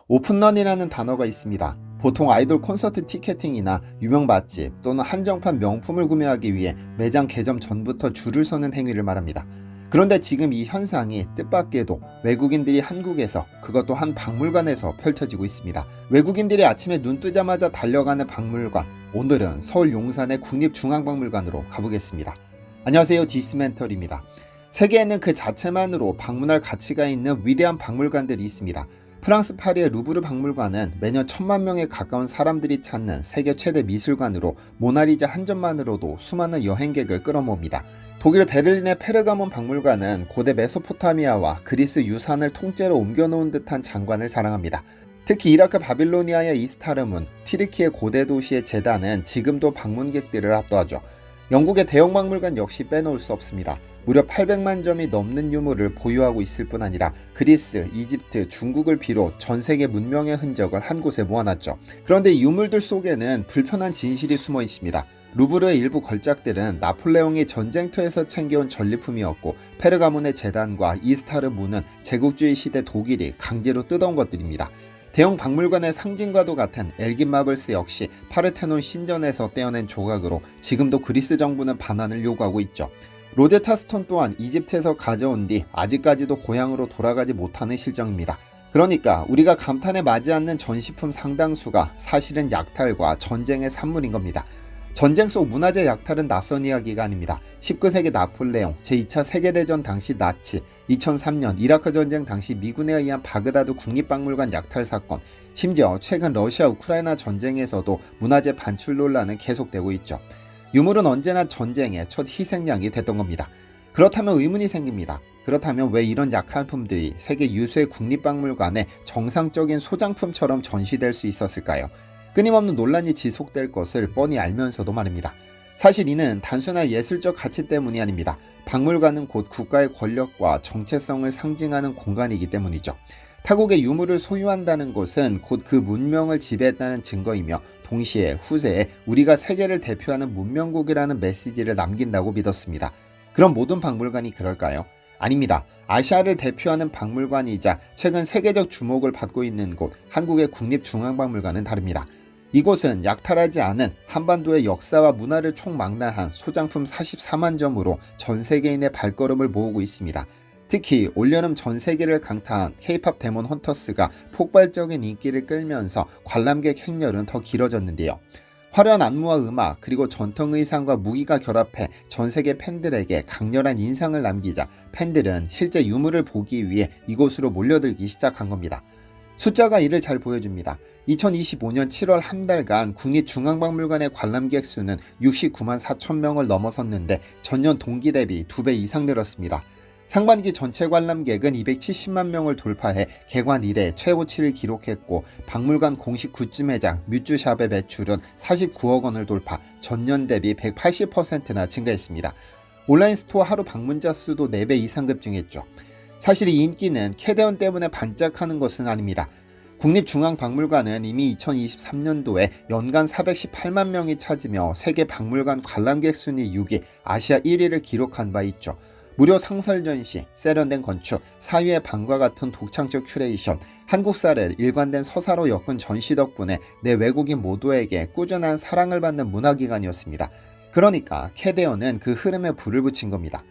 오픈런이라는 단어가 있습니다. 보통 아이돌 콘서트 티켓팅이나 유명 맛집 또는 한정판 명품을 구매하기 위해 매장 개점 전부터 줄을 서는 행위를 말합니다. 그런데 지금 이 현상이 뜻밖에도 외국인들이 한국에서, 그것도 한 박물관에서 펼쳐지고 있습니다. 외국인들이 아침에 눈 뜨자마자 달려가는 박물관, 오늘은 서울 용산의 국립중앙박물관으로 가보겠습니다. 안녕하세요, 디스멘털입니다. 세계에는 그 자체만으로 방문할 가치가 있는 위대한 박물관들이 있습니다. 프랑스 파리의 루브르 박물관은 매년 1000만 명에 가까운 사람들이 찾는 세계 최대 미술관으로 모나리자 한 점만으로도 수많은 여행객을 끌어모읍니다. 독일 베를린의 페르가몬 박물관은 고대 메소포타미아와 그리스 유산을 통째로 옮겨놓은 듯한 장관을 자랑합니다. 특히 이라크 바빌로니아의 이스타르문, 튀르키의 고대 도시의 제단은 지금도 방문객들을 압도하죠. 영국의 대형 박물관 역시 빼놓을 수 없습니다. 무려 800만 점이 넘는 유물을 보유하고 있을 뿐 아니라 그리스, 이집트, 중국을 비롯 전 세계 문명의 흔적을 한 곳에 모아놨죠. 그런데 이 유물들 속에는 불편한 진실이 숨어 있습니다. 루브르의 일부 걸작들은 나폴레옹이 전쟁터에서 챙겨온 전리품이었고, 페르가몬의 제단과 이스타르문은 제국주의 시대 독일이 강제로 뜯어온 것들입니다. 대형 박물관의 상징과도 같은 엘긴 마블스 역시 파르테논 신전에서 떼어낸 조각으로 지금도 그리스 정부는 반환을 요구하고 있죠. 로제타 스톤 또한 이집트에서 가져온 뒤 아직까지도 고향으로 돌아가지 못하는 실정입니다. 그러니까 우리가 감탄에 맞지 않는 전시품 상당수가 사실은 약탈과 전쟁의 산물인 겁니다. 전쟁 속 문화재 약탈은 낯선 이야기가 아닙니다. 19세기 나폴레옹, 제2차 세계대전 당시 나치, 2003년 이라크 전쟁 당시 미군에 의한 바그다드 국립박물관 약탈 사건, 심지어 최근 러시아 우크라이나 전쟁에서도 문화재 반출 논란은 계속되고 있죠. 유물은 언제나 전쟁의 첫 희생양이 됐던 겁니다. 그렇다면 의문이 생깁니다. 그렇다면 왜 이런 약탈품들이 세계 유수의 국립박물관에 정상적인 소장품처럼 전시될 수 있었을까요? 끊임없는 논란이 지속될 것을 뻔히 알면서도 말입니다. 사실 이는 단순한 예술적 가치 때문이 아닙니다. 박물관은 곧 국가의 권력과 정체성을 상징하는 공간이기 때문이죠. 타국의 유물을 소유한다는 것은 곧 그 문명을 지배했다는 증거이며, 동시에 후세에 우리가 세계를 대표하는 문명국이라는 메시지를 남긴다고 믿었습니다. 그럼 모든 박물관이 그럴까요? 아닙니다. 아시아를 대표하는 박물관이자 최근 세계적 주목을 받고 있는 곳, 한국의 국립중앙박물관은 다릅니다. 이곳은 약탈하지 않은 한반도의 역사와 문화를 총망라한 소장품 44만 점으로 전 세계인의 발걸음을 모으고 있습니다. 특히 올여름 전 세계를 강타한 K-POP 데몬 헌터스가 폭발적인 인기를 끌면서 관람객 행렬은 더 길어졌는데요. 화려한 안무와 음악, 그리고 전통 의상과 무기가 결합해 전 세계 팬들에게 강렬한 인상을 남기자 팬들은 실제 유물을 보기 위해 이곳으로 몰려들기 시작한 겁니다. 숫자가 이를 잘 보여줍니다. 2025년 7월 한 달간 국립중앙박물관의 관람객 수는 69만 4천 명을 넘어섰는데 전년 동기 대비 2배 이상 늘었습니다. 상반기 전체 관람객은 270만 명을 돌파해 개관 이래 최고치를 기록했고, 박물관 공식 굿즈 매장 뮤즈샵의 매출은 49억 원을 돌파, 전년 대비 180%나 증가했습니다. 온라인 스토어 하루 방문자 수도 4배 이상 급증했죠. 사실 이 인기는 캐대원 때문에 반짝하는 것은 아닙니다. 국립중앙박물관은 이미 2023년도에 연간 418만 명이 찾으며 세계 박물관 관람객 순위 6위, 아시아 1위를 기록한 바 있죠. 무료 상설 전시, 세련된 건축, 사유의 방과 같은 독창적 큐레이션, 한국사를 일관된 서사로 엮은 전시 덕분에 내 외국인 모두에게 꾸준한 사랑을 받는 문화기관이었습니다. 그러니까 캐대언은 그 흐름에 불을 붙인 겁니다.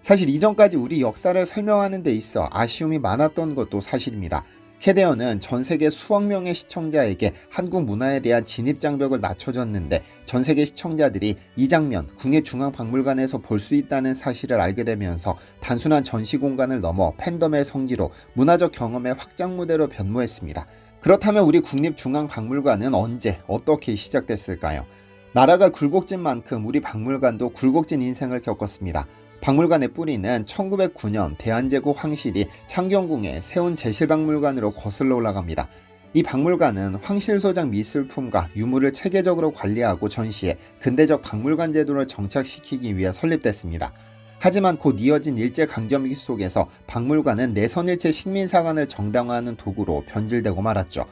사실 이전까지 우리 역사를 설명하는 데 있어 아쉬움이 많았던 것도 사실입니다. 캐대언은 전 세계 수억 명의 시청자에게 한국 문화에 대한 진입장벽을 낮춰줬는데, 전 세계 시청자들이 이 장면 국립중앙박물관에서 볼 수 있다는 사실을 알게 되면서 단순한 전시 공간을 넘어 팬덤의 성지로 문화적 경험의 확장 무대로 변모했습니다. 그렇다면 우리 국립중앙박물관은 언제 어떻게 시작됐을까요? 나라가 굴곡진 만큼 우리 박물관도 굴곡진 인생을 겪었습니다. 박물관의 뿌리는 1909년 대한제국 황실이 창경궁에 세운 제실박물관으로 거슬러 올라갑니다. 이 박물관은 황실 소장 미술품과 유물을 체계적으로 관리하고 전시해 근대적 박물관 제도를 정착시키기 위해 설립됐습니다. 하지만 곧 이어진 일제강점기 속에서 박물관은 내선일체 식민사관을 정당화하는 도구로 변질되고 말았죠.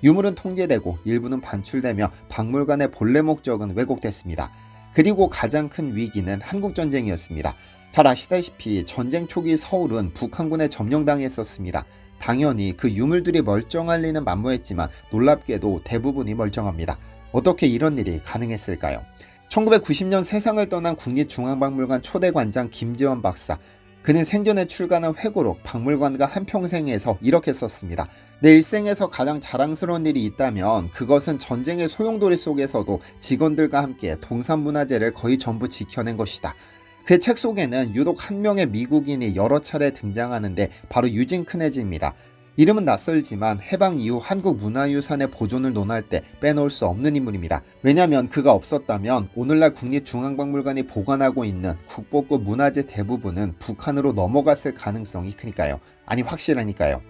유물은 통제되고 일부는 반출되며 박물관의 본래 목적은 왜곡됐습니다. 그리고 가장 큰 위기는 한국전쟁이었습니다. 잘 아시다시피 전쟁 초기 서울은 북한군에 점령당했었습니다. 당연히 그 유물들이 멀쩡할 리는 만무했지만 놀랍게도 대부분이 멀쩡합니다. 어떻게 이런 일이 가능했을까요? 1990년 세상을 떠난 국립중앙박물관 초대 관장 김지원 박사. 그는 생전에 출간한 회고록 박물관과 한평생에서 이렇게 썼습니다. 내 일생에서 가장 자랑스러운 일이 있다면 그것은 전쟁의 소용돌이 속에서도 직원들과 함께 동산문화재를 거의 전부 지켜낸 것이다. 그 책 속에는 유독 한 명의 미국인이 여러 차례 등장하는데 바로 유진 크네즈입니다. 이름은 낯설지만 해방 이후 한국 문화유산의 보존을 논할 때 빼놓을 수 없는 인물입니다. 왜냐하면 그가 없었다면 오늘날 국립중앙박물관이 보관하고 있는 국보급 문화재 대부분은 북한으로 넘어갔을 가능성이 크니까요. 아니 확실하니까요.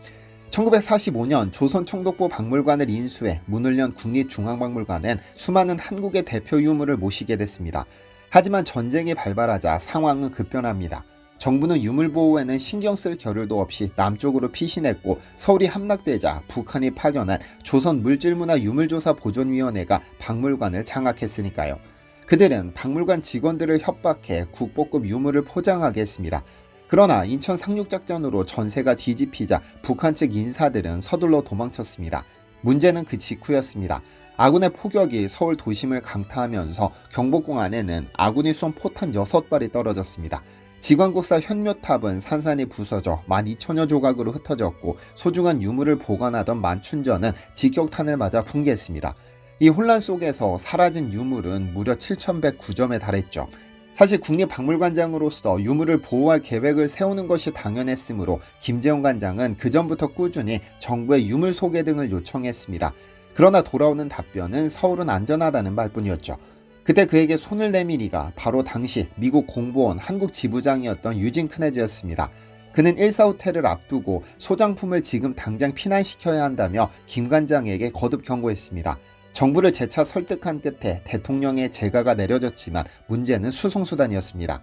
1945년 조선총독부 박물관을 인수해 문을 연 국립중앙박물관은 수많은 한국의 대표 유물을 모시게 됐습니다. 하지만 전쟁이 발발하자 상황은 급변합니다. 정부는 유물보호에는 신경 쓸 겨를도 없이 남쪽으로 피신했고 서울이 함락되자 북한이 파견한 조선물질문화유물조사보존위원회가 박물관을 장악했으니까요. 그들은 박물관 직원들을 협박해 국보급 유물을 포장하게 했습니다. 그러나 인천 상륙작전으로 전세가 뒤집히자 북한 측 인사들은 서둘러 도망쳤습니다. 문제는 그 직후였습니다. 아군의 포격이 서울 도심을 강타하면서 경복궁 안에는 아군이 쏜 포탄 6발이 떨어졌습니다. 지관국사 현묘탑은 산산이 부서져 12,000여 조각으로 흩어졌고 소중한 유물을 보관하던 만춘전은 직격탄을 맞아 붕괴했습니다. 이 혼란 속에서 사라진 유물은 무려 7,109점에 달했죠. 사실 국립박물관장으로서 유물을 보호할 계획을 세우는 것이 당연했으므로 김재원 관장은 그전부터 꾸준히 정부에 유물 소개 등을 요청했습니다. 그러나 돌아오는 답변은 서울은 안전하다는 말뿐이었죠. 그때 그에게 손을 내민 이가 바로 당시 미국 공보원 한국 지부장이었던 유진 크네즈였습니다. 그는 1사 후퇴를 앞두고 소장품을 지금 당장 피난시켜야 한다며 김 관장에게 거듭 경고했습니다. 정부를 재차 설득한 끝에 대통령의 재가가 내려졌지만 문제는 수송수단이었습니다.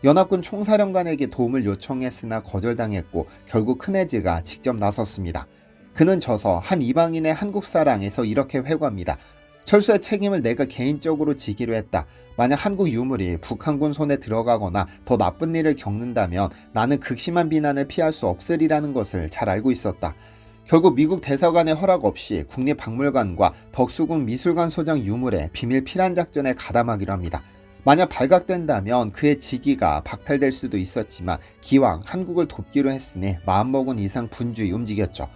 연합군 총사령관에게 도움을 요청했으나 거절당했고 결국 크네즈가 직접 나섰습니다. 그는 져서 한 이방인의 한국사랑에서 이렇게 회고합니다. 철수의 책임을 내가 개인적으로 지기로 했다. 만약 한국 유물이 북한군 손에 들어가거나 더 나쁜 일을 겪는다면 나는 극심한 비난을 피할 수 없으리라는 것을 잘 알고 있었다. 결국 미국 대사관의 허락 없이 국립박물관과 덕수궁 미술관 소장 유물의 비밀 피란 작전에 가담하기로 합니다. 만약 발각된다면 그의 직위가 박탈될 수도 있었지만 기왕 한국을 돕기로 했으니 마음먹은 이상 분주히 움직였죠.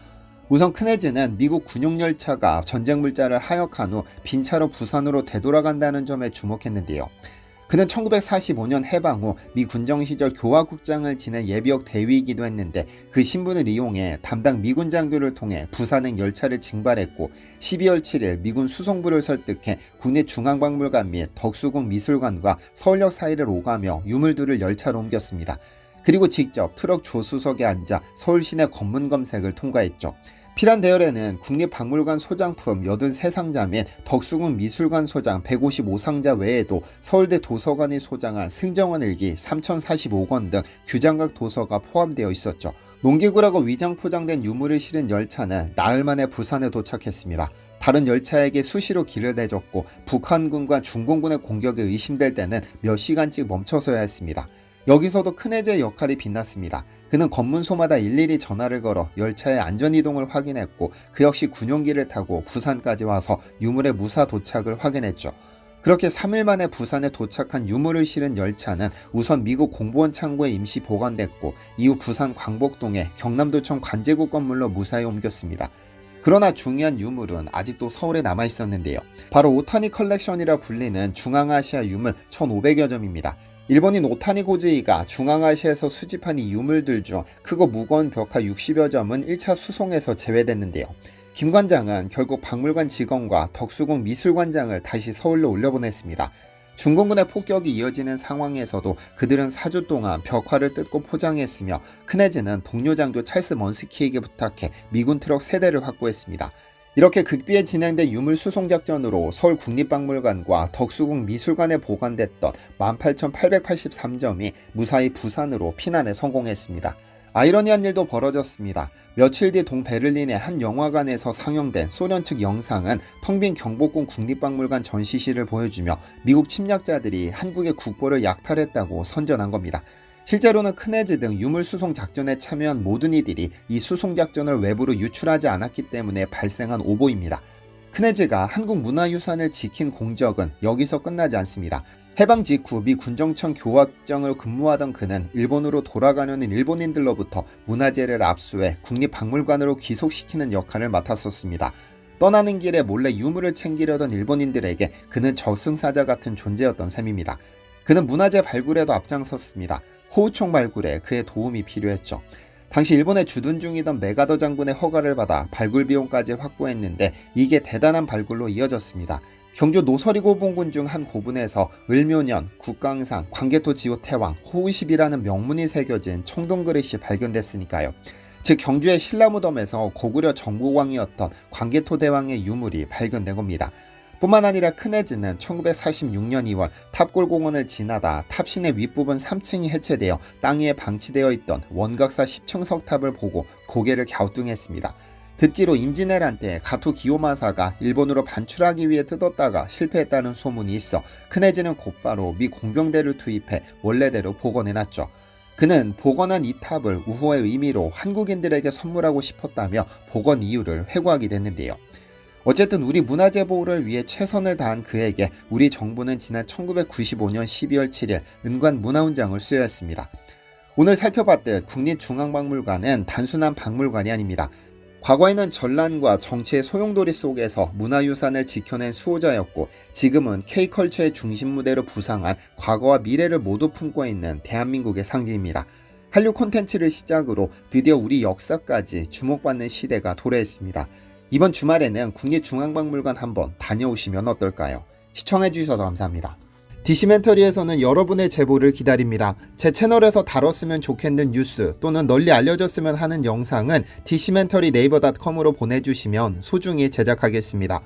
우선 크네즈는 미국 군용열차가 전쟁 물자를 하역한 후 빈차로 부산으로 되돌아간다는 점에 주목했는데요. 그는 1945년 해방 후 미 군정 시절 교화국장을 지낸 예비역 대위이기도 했는데 그 신분을 이용해 담당 미군 장교를 통해 부산행 열차를 징발했고 12월 7일 미군 수송부를 설득해 국립중앙박물관 및 덕수궁 미술관과 서울역 사이를 오가며 유물들을 열차로 옮겼습니다. 그리고 직접 트럭 조수석에 앉아 서울 시내 검문 검색을 통과했죠. 피란 대열에는 국립박물관 소장품 83상자 및 덕수궁 미술관 소장 155상자 외에도 서울대 도서관이 소장한 승정원 일기 3045권 등 규장각 도서가 포함되어 있었죠. 농기구라고 위장 포장된 유물을 실은 열차는 나흘 만에 부산에 도착했습니다. 다른 열차에게 수시로 길을 내줬고 북한군과 중공군의 공격이 의심될 때는 몇 시간씩 멈춰서야 했습니다. 여기서도 크네즈의 역할이 빛났습니다. 그는 검문소마다 일일이 전화를 걸어 열차의 안전이동을 확인했고 그 역시 군용기를 타고 부산까지 와서 유물의 무사 도착을 확인했죠. 그렇게 3일 만에 부산에 도착한 유물을 실은 열차는 우선 미국 공보원 창고에 임시 보관됐고 이후 부산 광복동의 경남도청 관제국 건물로 무사히 옮겼습니다. 그러나 중요한 유물은 아직도 서울에 남아있었는데요. 바로 오타니 컬렉션이라 불리는 중앙아시아 유물 1500여 점입니다. 일본인 오타니 고즈이가 중앙아시아에서 수집한 이 유물들 중 크고 무거운 벽화 60여 점은 1차 수송에서 제외됐는데요. 김 관장은 결국 박물관 직원과 덕수궁 미술관장을 다시 서울로 올려보냈습니다. 중공군의 폭격이 이어지는 상황에서도 그들은 4주 동안 벽화를 뜯고 포장했으며 크네즈는 동료 장교 찰스 먼스키에게 부탁해 미군 트럭 3대를 확보했습니다. 이렇게 극비에 진행된 유물 수송 작전으로 서울 국립박물관과 덕수궁 미술관에 보관됐던 18,883점이 무사히 부산으로 피난에 성공했습니다. 아이러니한 일도 벌어졌습니다. 며칠 뒤 동베를린의 한 영화관에서 상영된 소련 측 영상은 텅 빈 경복궁 국립박물관 전시실을 보여주며 미국 침략자들이 한국의 국보를 약탈했다고 선전한 겁니다. 실제로는 크네즈 등 유물 수송 작전에 참여한 모든 이들이 이 수송 작전을 외부로 유출하지 않았기 때문에 발생한 오보입니다. 크네즈가 한국 문화유산을 지킨 공적은 여기서 끝나지 않습니다. 해방 직후 미 군정청 교학장으로 근무하던 그는 일본으로 돌아가려는 일본인들로부터 문화재를 압수해 국립박물관으로 귀속시키는 역할을 맡았었습니다. 떠나는 길에 몰래 유물을 챙기려던 일본인들에게 그는 저승사자 같은 존재였던 셈입니다. 그는 문화재 발굴에도 앞장섰습니다. 호우총 발굴에 그의 도움이 필요했죠. 당시 일본에 주둔 중이던 메가더 장군의 허가를 받아 발굴 비용까지 확보했는데 이게 대단한 발굴로 이어졌습니다. 경주 노서리고봉군 중 한 고분에서 을묘년, 국강상, 광개토 지호 태왕, 호우십이라는 명문이 새겨진 청동그릇이 발견됐으니까요. 즉 경주의 신라무덤에서 고구려 정보왕이었던 광개토 대왕의 유물이 발견된 겁니다. 뿐만 아니라 크네즈는 1946년 2월 탑골공원을 지나다 탑신의 윗부분 3층이 해체되어 땅 위에 방치되어 있던 원각사 10층 석탑을 보고 고개를 갸우뚱했습니다. 듣기로 임진왜란 때 가토 기요마사가 일본으로 반출하기 위해 뜯었다가 실패했다는 소문이 있어 크네즈는 곧바로 미 공병대를 투입해 원래대로 복원해놨죠. 그는 복원한 이 탑을 우호의 의미로 한국인들에게 선물하고 싶었다며 복원 이유를 회고하게 됐는데요. 어쨌든 우리 문화재 보호를 위해 최선을 다한 그에게 우리 정부는 지난 1995년 12월 7일 은관 문화훈장을 수여했습니다. 오늘 살펴봤듯 국립중앙박물관은 단순한 박물관이 아닙니다. 과거에는 전란과 정치의 소용돌이 속에서 문화유산을 지켜낸 수호자였고 지금은 K컬처의 중심 무대로 부상한 과거와 미래를 모두 품고 있는 대한민국의 상징입니다. 한류 콘텐츠를 시작으로 드디어 우리 역사까지 주목받는 시대가 도래했습니다. 이번 주말에는 국립중앙박물관 한번 다녀오시면 어떨까요? 시청해주셔서 감사합니다. 디시멘터리에서는 여러분의 제보를 기다립니다. 제 채널에서 다뤘으면 좋겠는 뉴스 또는 널리 알려졌으면 하는 영상은 디시멘터리 네이버.com으로 보내주시면 소중히 제작하겠습니다.